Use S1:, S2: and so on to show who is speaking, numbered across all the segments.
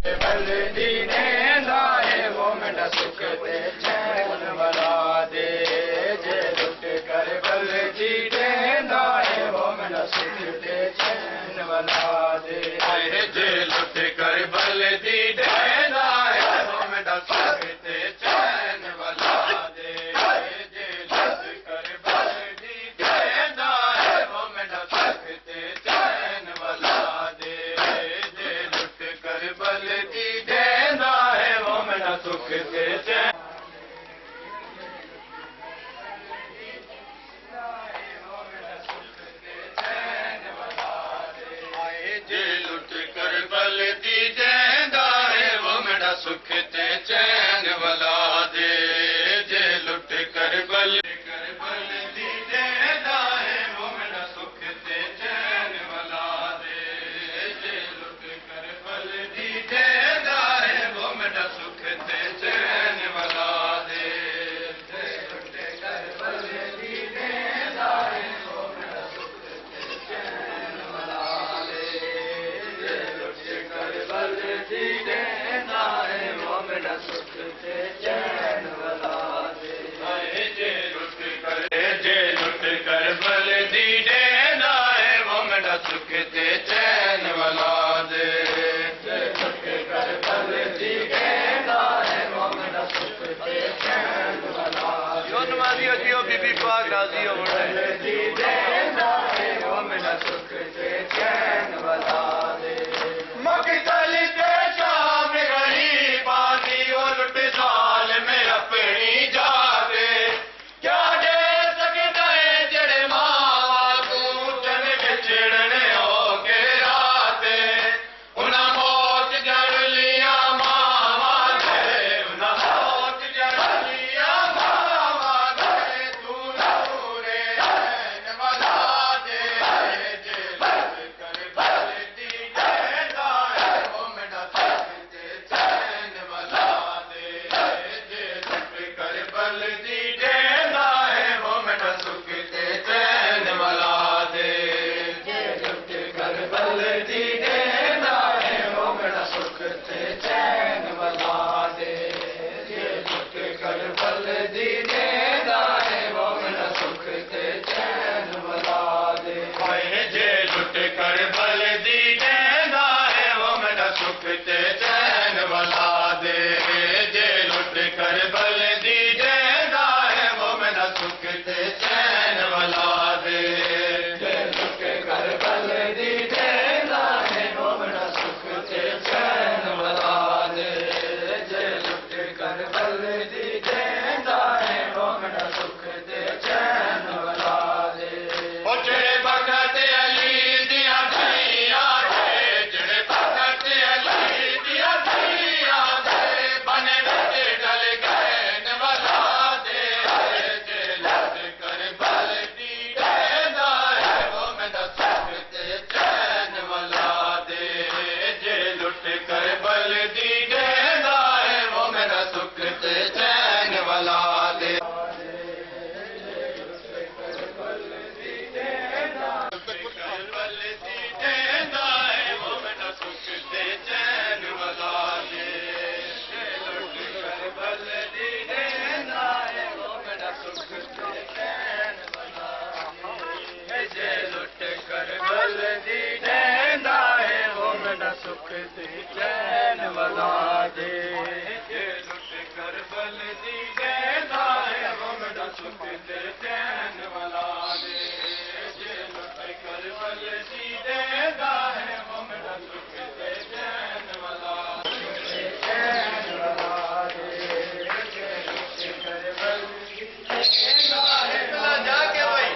S1: बल दीने दाए वो मेरा सुख ते चैन वाला दे जे लुट कर बल दीने दाए वो मेरा सुख ते चैन वाला दे जे लुट कर बल दीने दाए वो मेरा सुख ते चैन वाला दे जे लुट कर बल दीने दाए वो मेरा सुख ते चैन वाला दे जे लुट कर बल सुख से चैन जे लुट कर बल दी देंदा है वो मेरा सुख ते चैन वाला दे जे लुट कर बल दी देंदा है वो मेरा सुख ते चैन वाला दे जे लुट कर बल दी देंदा है वो मेरा सुख ते चैन वाला दे जे लुट कर बल दी देंदा है वो मेरा सुख ते चैन वाला दे जे लुट कर बल दी देंदा है वो मेरा सुख ते चैन वाला दे जे लुट कर बल दी देंदा है वो मेरा सुख ते चैन वाला दे जे लुट कर बल दी देंदा है वो मेरा सुख ते चैन वाला जो नमाजियो जियो बीबी पाक राजी हो बल दी देंदा है वो मेरा सुख ते चैन वाला दे मकतल ते शाम गरीब आदि और लुट साल में अपनी जाते क्या दे सकता है जड़े मावा तू जन बिछड़ने हो के राते उन्हें मौत जड़ लिया मावा दे उन्हें मौत जड़ लिया मावा दे तू नूरे ऐन वाला दे जे लुट कर बल दी देंदा है वो मेरा सुख ते चैन वाला दे जे लुट कर बल दी देंदा है वो मेरा सुख ते चैन वाला दे जे लुट कर बल दी देंदा है वो मेरा सुख ते चैन वाला दे जे लुट कर बल दी देंदा है वो मेरा सुख ते चैन वाला दे जे लुट कर बल दी देंदा है वो मेरा सुख ते चैन वाला दे जे लुट कर बल दी देंदा है वो मेरा सुख ते चैन वाला दे जे लुट कर बल दी देंदा है वो मेरा सुख ते चैन वाला दे जे लुट कर बल दी देंदा है वो मेरा सुख ते चैन वाला दे ओ जेड़े बखत अली दिया धैया दे जेड़े बखत अली दिया धैया दे बने बिच डल गए वाला दे जे लुट कर बल दी देंदा है वो मेरा सुख ते चैन वाला दे जे लुट कर बल दी देंदा है वो मेरा सुख ते चैन वाला दे बल दी देंदा है वो मेरा सुख ते चैन वाला दे जे लुट कर बल दी देंदा है वो मेरा सुख ते चैन वाला दे जे लुट कर बल दी देंदा है वो मेरा सुख ते चैन वाला दे जे लुट कर बल दी देंदा है वो मेरा सुख ते चैन वाला दे जे लुट कर बल दी देंदा है वो मेरा सुख ते चैन वाला चैन वाला दे जे लुट कर बल दी देंदा है जाके भाई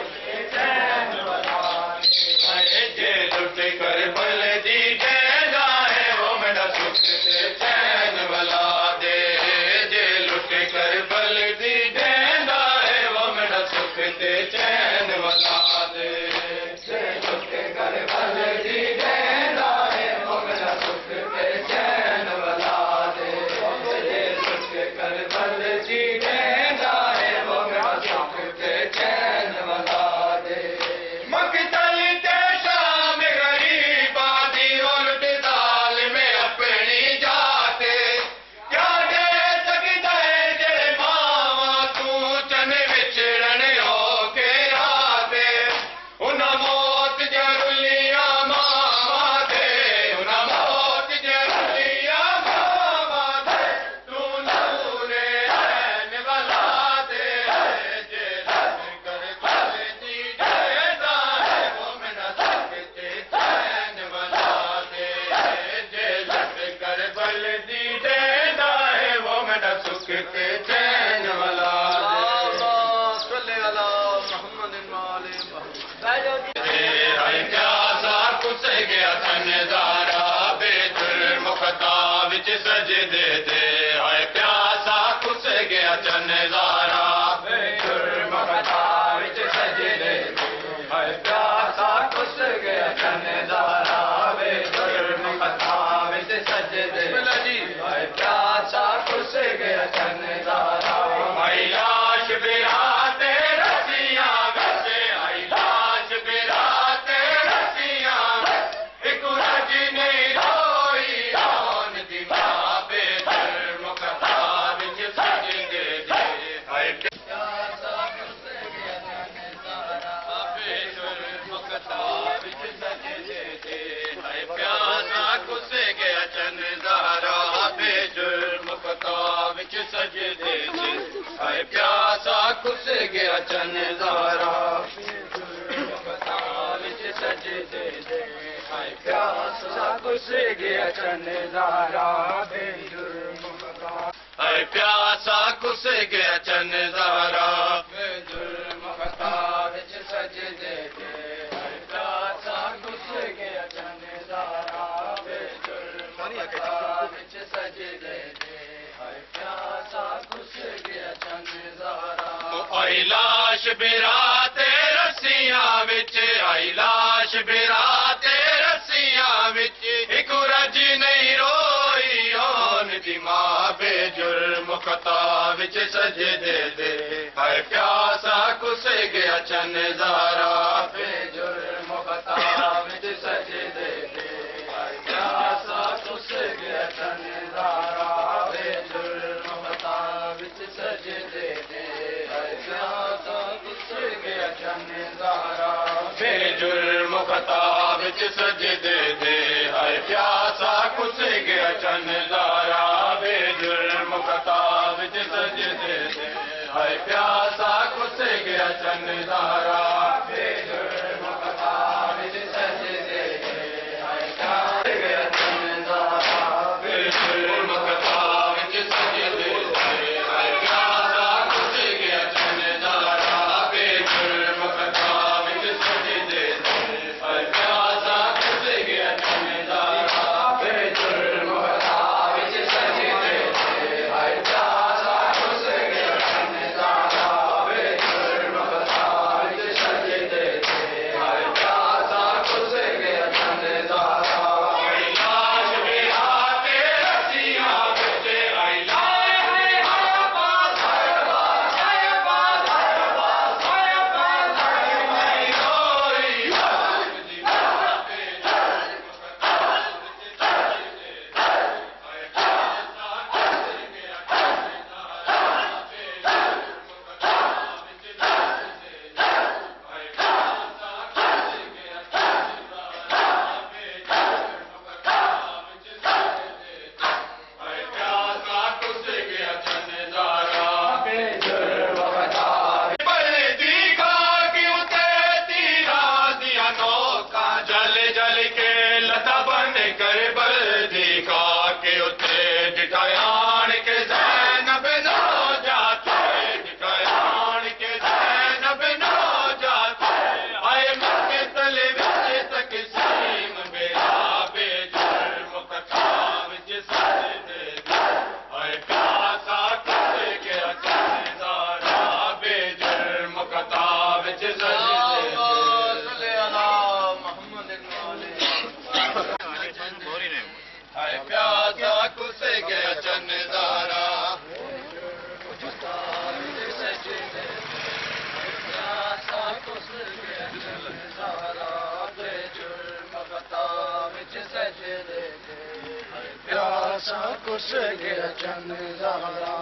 S1: चैन वाला दे जे लुट कर बल दी देंदा है वो मेरा सुख ते चैन वाला दे जे लुट कर बल दी देंदा है वो मेरा सुख ते चैन वाला दे जे लुट कर बल दी देंदा है वो मेरा सुख ते चैन वाला दे जे लुट कर बल दी देंदा है वो मेरा सुख ते चैन वाला दे मकतल ते शाम गरीब आदि और दाल में अपनी जा के चैन वाला हाय प्यासा कुस गया चनदारा बेजुर्मुखता विच सजदे दे हाय प्यासा कुस गया चनदारा बेजुर्मुखता विच सजदे दे हाय प्यासा कुस गया चनदारा बेजुर्मुखता विच सजदे दे हाय प्यासा कुस गया चनदारा हाय लाश बिराते रसिया विच हाय लाश बिराते रसिया एक रजनी रोई आन दी मां बेजुर्मुखता विच सजदे दे हाय प्यासा कुस गया चनदारा बेजुर्मुखता विच सजदे दे हाय प्यासा कुस गया चनदारा बेजुर्मुखता विच सजदे दे हाय प्यासा कुस गया चनदारा बेजुर्मुखता विच सजदे दे हाय प्यासा कुस गया चनदारा बेजुर्मुखता हाय प्यासा कुस गया चनदारा बेजुर्मुखता विच सजदे दे हाय प्यासा कुस गया चनदारा बेजुर्मुखता विच सजदे दे हाय प्यासा कुस गया चनदारा आई लाश बिराते रस्सियां विच आई लाश बिराते रस्सियां विच एक रज नहीं रोई ओन दी मां बेजुर्मुखता विच सजदे दे हाय प्यासा कुस गया चनदारा बेजुर्मुखता विच सजदे दे हाय प्यासा कुस गया चनदारा बेजुर्मुखता विच सजदे दे हाय प्यासा कुस गया चनदारा बेजुर्मुखता विच सजदे दे हाय प्यासा कुस गया चनदारा बेजुर्मुखता विच सजदे दे हाय प्यासा कुस गया चनदारा बेजुर्मुखता विच सजदे दे हाय प्यासा गया चनदारा बेजुर्मुखता विच सजदे दे हाय प्यासा कुस गया चनदारा बेजुर्मुखता विच सजदे दे हाय प्यासा कुस गया चनदारा बेजुर्मुखता विच सजदे दे हाय प्यासा कुस गया चनदारा बेजुर्मुखता विच सजदे दे हाय प्यासा कुस गया चनदारा आई लाश बिराते रस्सियां विच आई लाश नहीं रोई आन दी मां बेजुर्मुखता विच सजदे दे हाय प्यासा कुस गया चनदारा बेजुर्मुखता विच सजदे दे हाय प्यासा कुस गया चनदारा बेजुर्मुखता विच सजदे दे हाय प्यासा कुस गया चनदारा बेजुर्मुखता बलदी खाक उते तीरा दिया नौका जल जल के लता बन कर बलदी खाक उते डिटायान के ज़ैनब ना जाते डिटायान के ज़ैनब ना जाते आए मक्के तले विच तकसीम बेरा बेजुर्मुखता विच सजदे दे हाय प्यासा कुस गया चनदारा बेजुर्मुखता विच सजदे दे हाय प्यासा कुस गया चनदारा बेजुर्मुखता विच सजदे दे प्यासा कुस गया चनदारा बेजुर्मुखता विच सजदे दे हाय प्यासा कुस गया चनदारा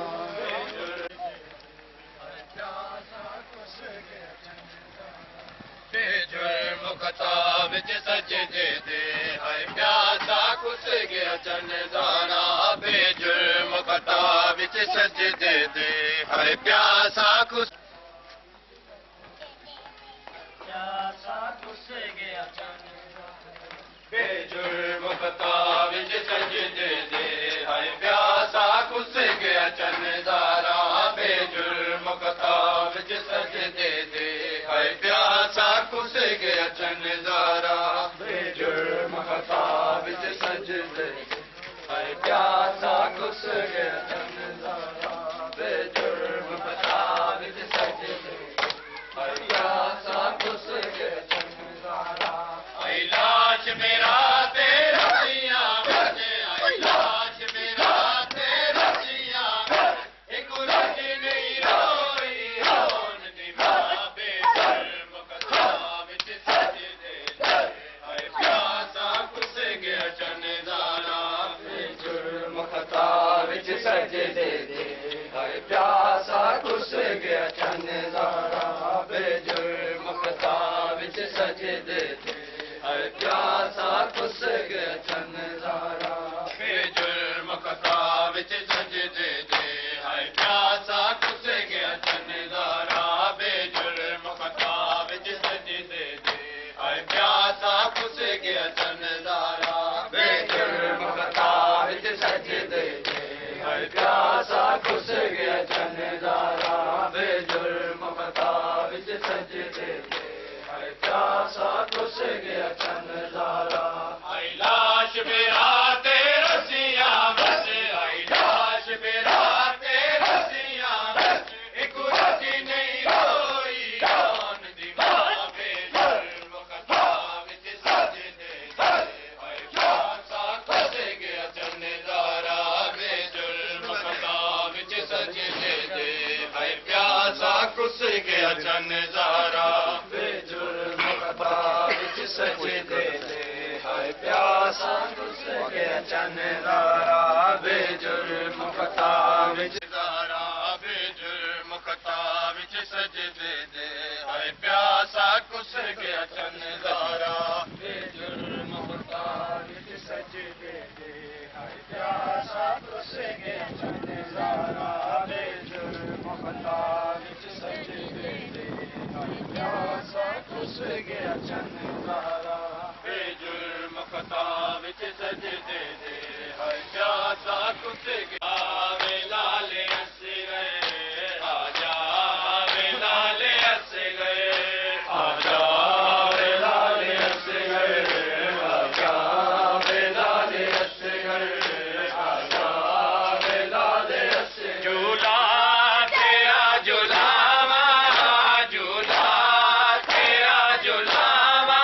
S1: बेजुर्मुखता विच सजदे दे हाय प्यासा कुस गया चनदारा बेजुर्मुखता विच सजदे दे हाय प्यासा कुस गया बेजुर्मुखता विच सजदे दे हाय प्यासा कुस गया चनदारा कुस गया चंदारा बेजुर्म खता विच सजदे हर प्यासा कुस गया चंदारा आई लाश मेरा ते रसियां बजे आई लाश मेरा ते रसियां एक रज नहीं रोई रोन दी मां बेजुर्म खता विच सजदे हर प्यासा कुस गया चंदारा बेजुर्म खता विच सजदे हर प्यासा कुस गया चंदारा बेजुर्म खता विच सजदे हर प्यासा कुस गया चंदारा बेजुर्म खता विच सजदे हर प्यासा कुस गया चंदारा बेजुर्म खता विच सजदे हर प्यासा कुस गया चंदारा बेजुर्म खता विच सजदे हर प्यासा कुस गया चंदारा बेजुर्म खता विच सजदे हर प्यासा कुस गया चंदारा आई लाश मेरा ते रसियां बस आई लाश मेरा ते रसियां बस एक रजी नहीं रोई जान दी मां बेजुर्म खता विच सजदे हर प्यासा कुस गया चंदारा बेजुर्म खता विच सजदे हर प्यासा कुस गया चंदारा बेजुर्म खता विच सजदे हर प्यासा कुस गया चंदारा बेजुर्म खता विच बेजुर्म खता विच सजदे हर प्यासा कुस गया चंदारा बेजुर्म खता विच सजदे हर प्यासा कुस गया चंदारा बेजुर्म खता विच सजदे हर प्यासा कुस गया चंदारा बेजुर्म खता विच सजदे हर प्यासा कुस गया वे लाले हंस गए आजा वे लाले हंस गए आजा वे लाले हंस गए आजा वे लाले हंस गए आजा वे लाले हंस झूला तेरा झूलावा झूला तेरा झूलावा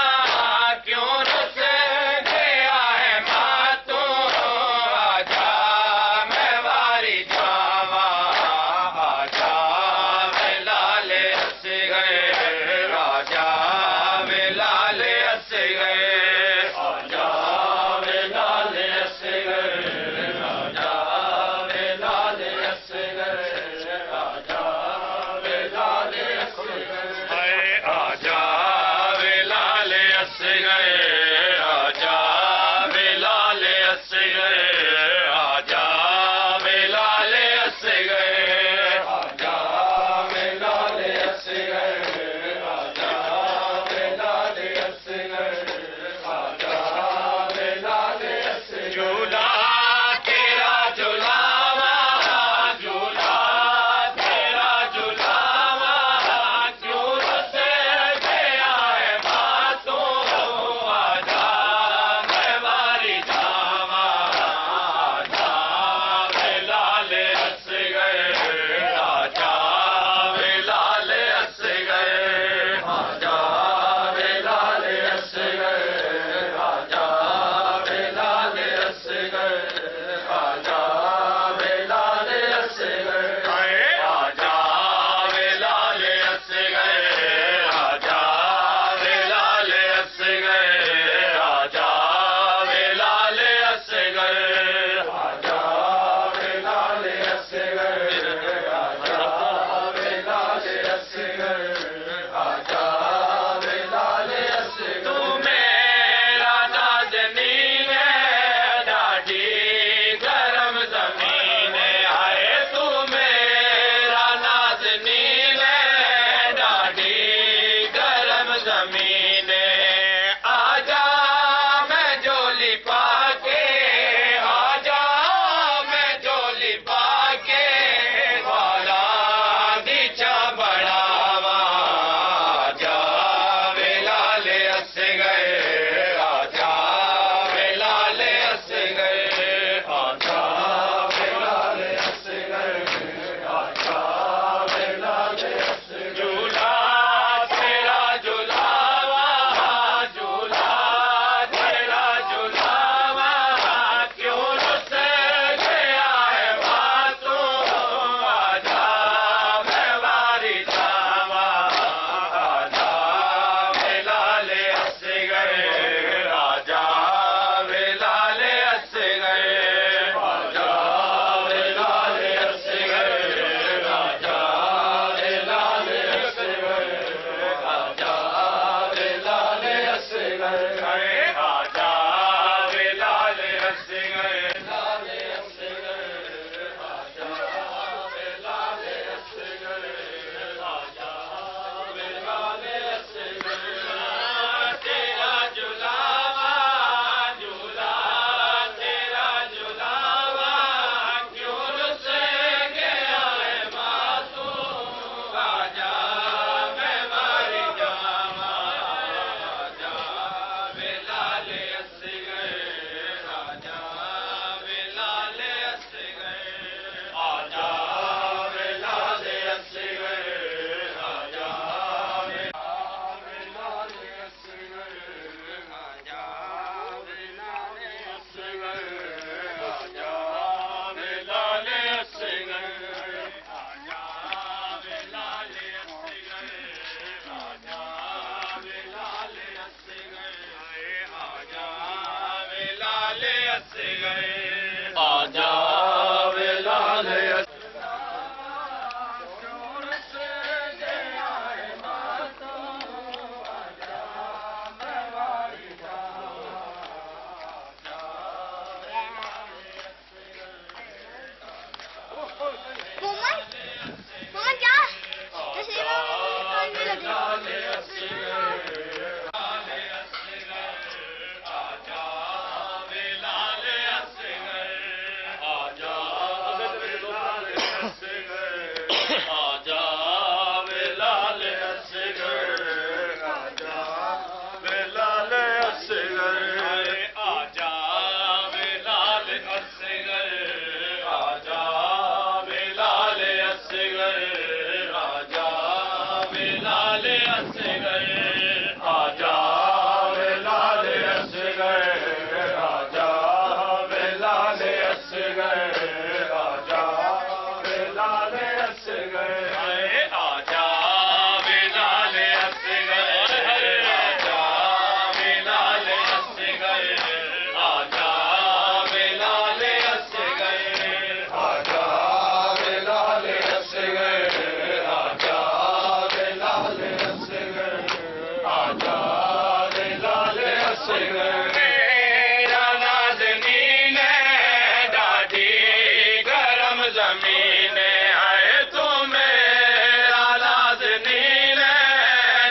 S1: जमीन है तू मेरा नाज़नीन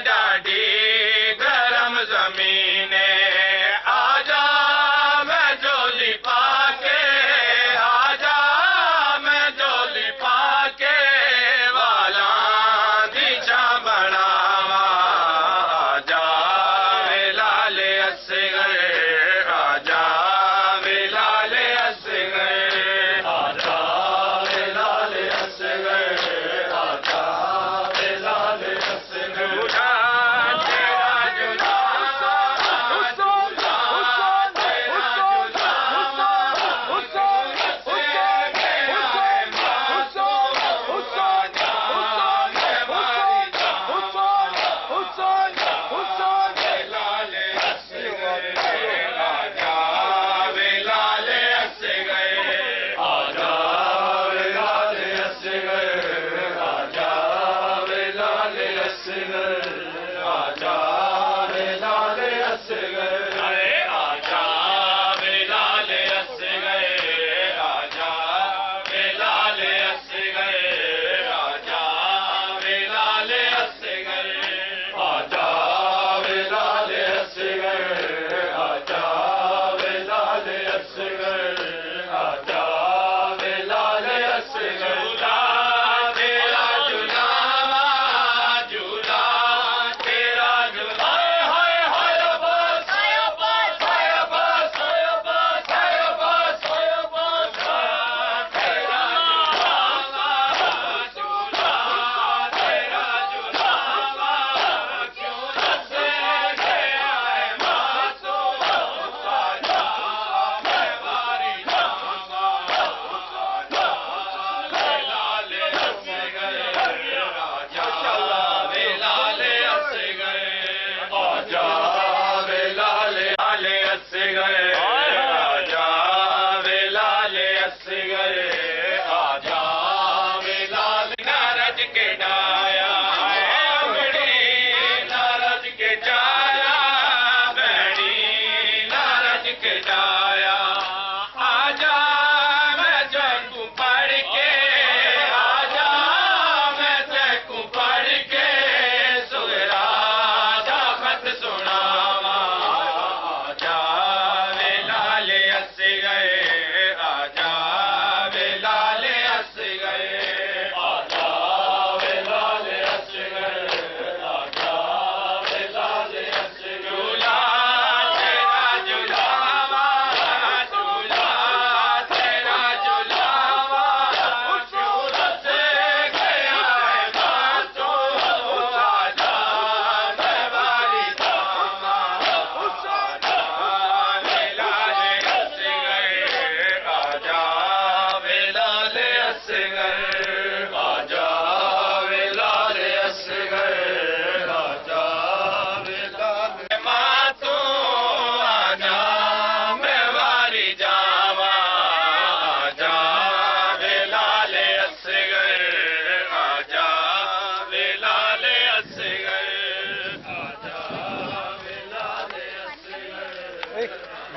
S1: ॾाढी गरम ज़मीन आजा मैं झोली पाके आजा मैं झोली पाके वाला दीछा बनावा आजा वे लाले असगर आजा वे लाले असगर आजा वे लाले असगर आजा वे लाले असगर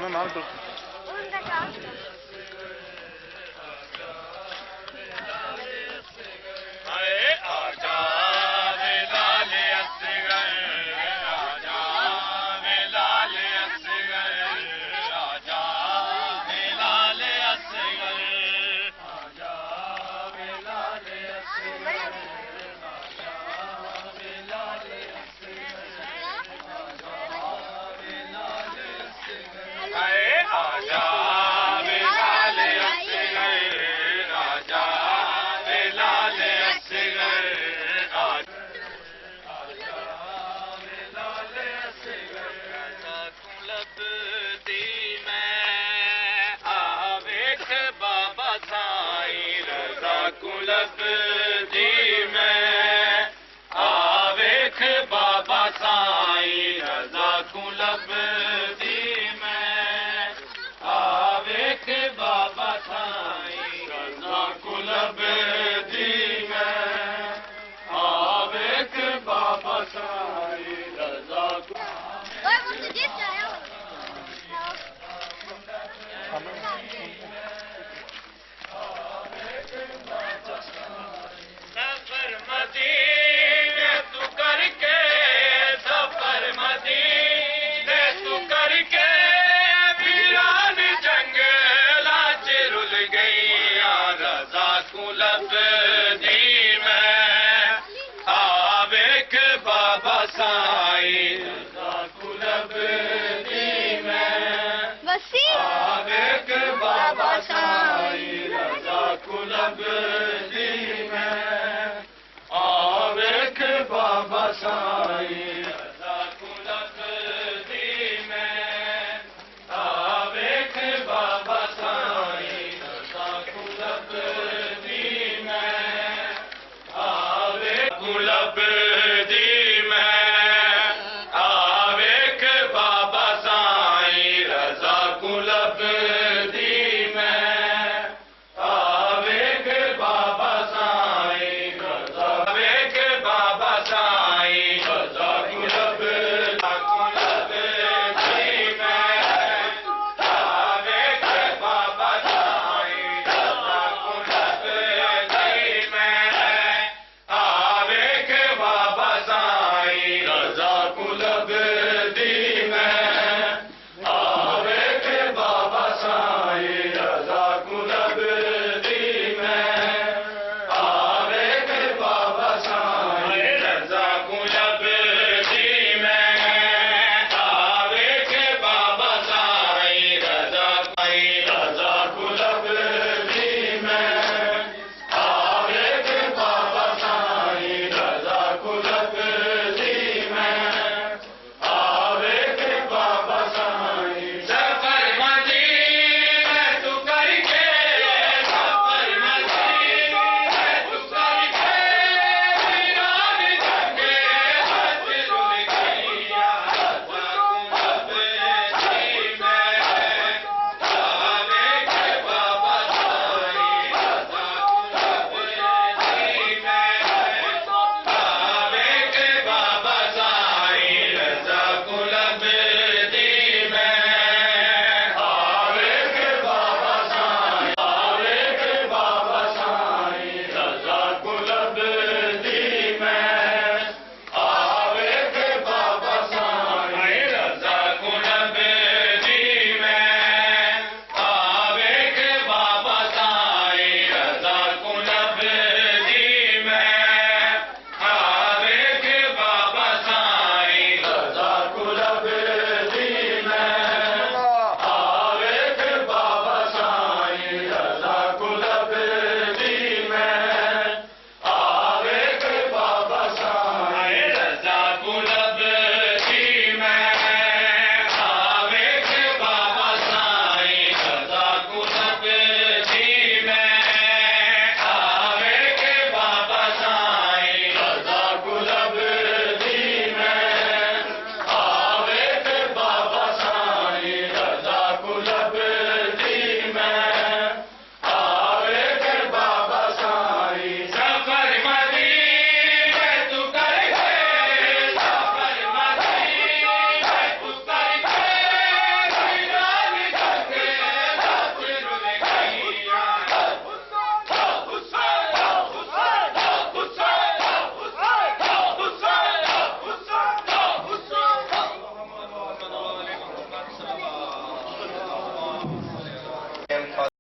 S2: मैं माल तो
S1: कुलब दी मैं आवेख बाबा साईं रज़ा कुलब दी मैं आवेख बाबा साईं रज़ा कुलब दी मैं आवेख बाबा साईं रज़ा कुलब लभदी मैं आवेख बाबा साईं रज़ा को लभदी मैं आवेख बाबा साईं रज़ा को लभदी मैं आवेख लभदी